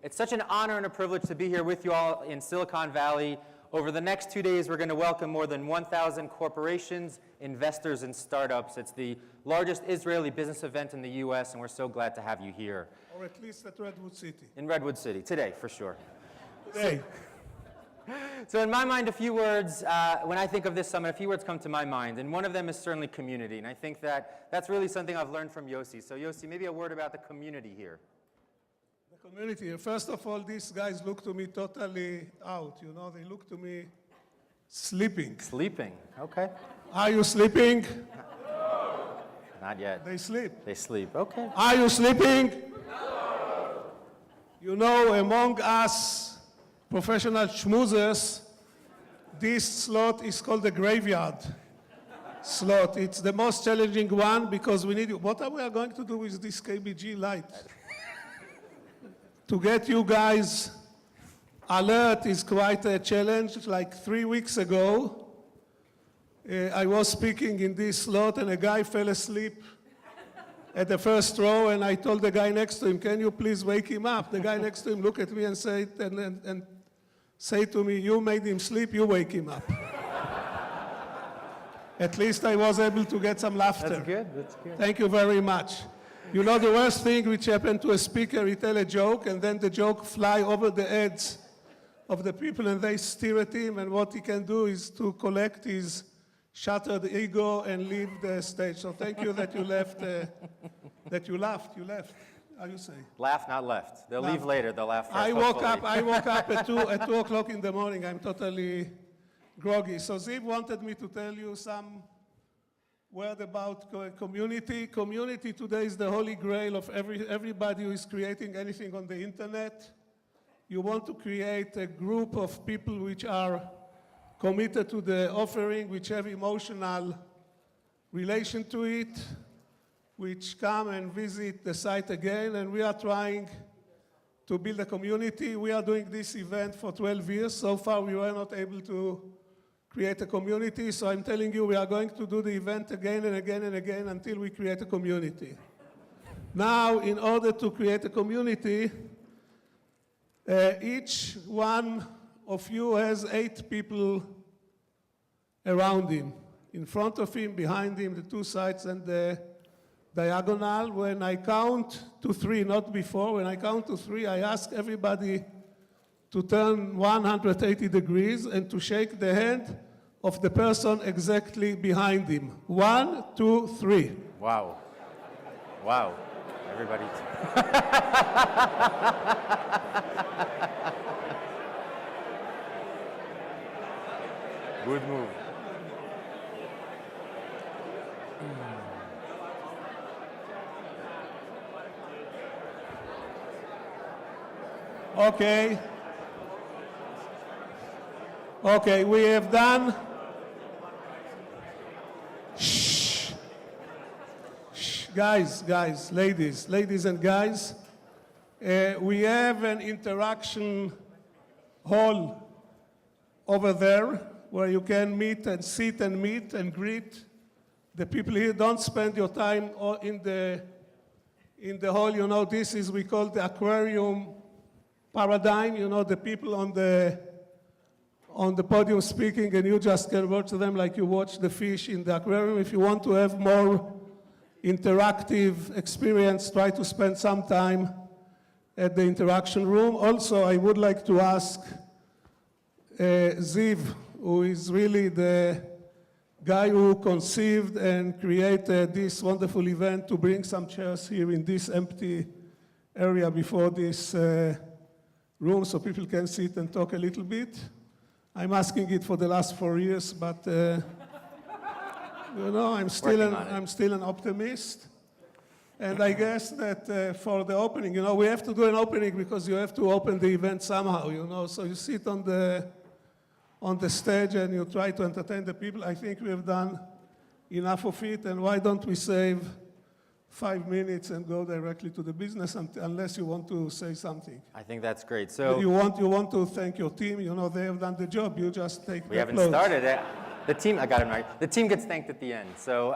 It's such an honor and a privilege to be here with you all in Silicon Valley. Over the next 2 days, we're going to welcome more than 1,000 corporations, investors, and startups. It's the largest Israeli business event in the US, and we're so glad to have you here. Or at least at Redwood City. In Redwood City, today, for sure. Today. So in my mind, a few words, when I think of this summit, a few words come to my mind, and one of them is certainly community, and I think that that's really something I've learned from Yossi. So Yossi, maybe a word about the community here. The community. First of all, these guys look to me totally out. You know, they look to me sleeping. Sleeping, okay. Are you sleeping? No. Not yet. They sleep. They sleep, okay. Are you sleeping? No. You know, among us professional schmoozers, this slot is called the graveyard slot. It's the most challenging one because we need, what are we going to do with this KBG light? To get you guys alert is quite a challenge. Like 3 weeks ago, I was speaking in this slot and a guy fell asleep at the first row, and I told the guy next to him, can you please wake him up? The guy next to him looked at me and said, and say to me, you made him sleep, you wake him up. At least I was able to get some laughter. That's good, that's good. Thank you very much. You know the worst thing which happened to a speaker, he tell a joke, and then the joke fly over the heads of the people, and they stare at him, and what he can do is to collect his shattered ego and leave the stage. So thank you that you left, that you laughed, you left. How you say? Laugh, not left. They'll leave later, they'll laugh first, I woke up at 2 o'clock in the morning. I'm totally groggy. So Zeev wanted me to tell you some word about community. Community today is the holy grail of everybody who is creating anything on the internet. You want to create a group of people which are committed to the offering, which have emotional relation to it, which come and visit the site again, and we are trying to build a community. We are doing this event for 12 years. So far, we were not able to create a community, so I'm telling you, we are going to do the event again and again and again until we create a community. Now, in order to create a community, each one of you has 8 people around him, in front of him, behind him, the 2 sides, and the diagonal. When I count to 3, not before, when I count to 3, I ask everybody to turn 180 degrees and to shake the hand of the person exactly behind him. 1, 2, 3. Wow. Wow. Everybody. Good move. Okay. Okay, we have done. Shh. Shh. Guys, ladies and guys, we have an interaction hall over there where you can meet and sit and meet and greet the people here. Don't spend your time in the hall. You know, this is, we call the aquarium paradigm. You know, the people on the podium speaking, and you just can watch them like you watch the fish in the aquarium. If you want to have more interactive experience, try to spend some time at the interaction room. Also, I would like to ask Zeev, who is really the guy who conceived and created this wonderful event, to bring some chairs here in this empty area before this room so people can sit and talk a little bit. I'm asking it for the last 4 years, but you know, I'm still an optimist. And I guess that for the opening, you know, we have to do an opening because you have to open the event somehow, you know. So you sit on the stage and you try to entertain the people. I think we have done enough of it, and why don't we save 5 minutes and go directly to the business, unless you want to say something. I think that's great. So you want to thank your team. You know, they have done the job. You just take we haven't started it. The team, I got it right. The team gets thanked at the end. So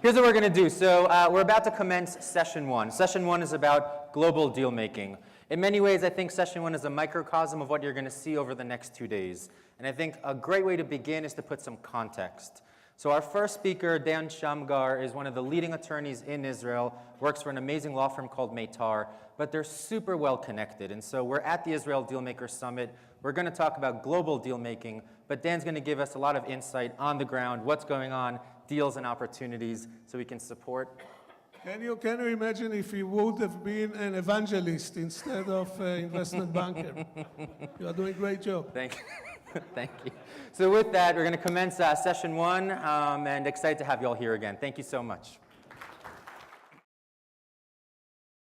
here's what we're going to do. So we're about to commence session 1. Session 1 is about global deal making. In many ways, I think session one is a microcosm of what you're going to see over the next 2 days. And I think a great way to begin is to put some context. So our first speaker, Dan Shamgar, is one of the leading attorneys in Israel, works for an amazing law firm called Meitar, but they're super well connected. And so we're at the Israel Dealmakers Summit. We're going to talk about global deal making, but Dan's going to give us a lot of insight on the ground, what's going on, deals and opportunities, so we can support. Can you imagine if he would have been an evangelist instead of an investment banker? You are doing a great job. Thank you. Thank you. So with that, we're going to commence session one, and excited to have you all here again. Thank you so much.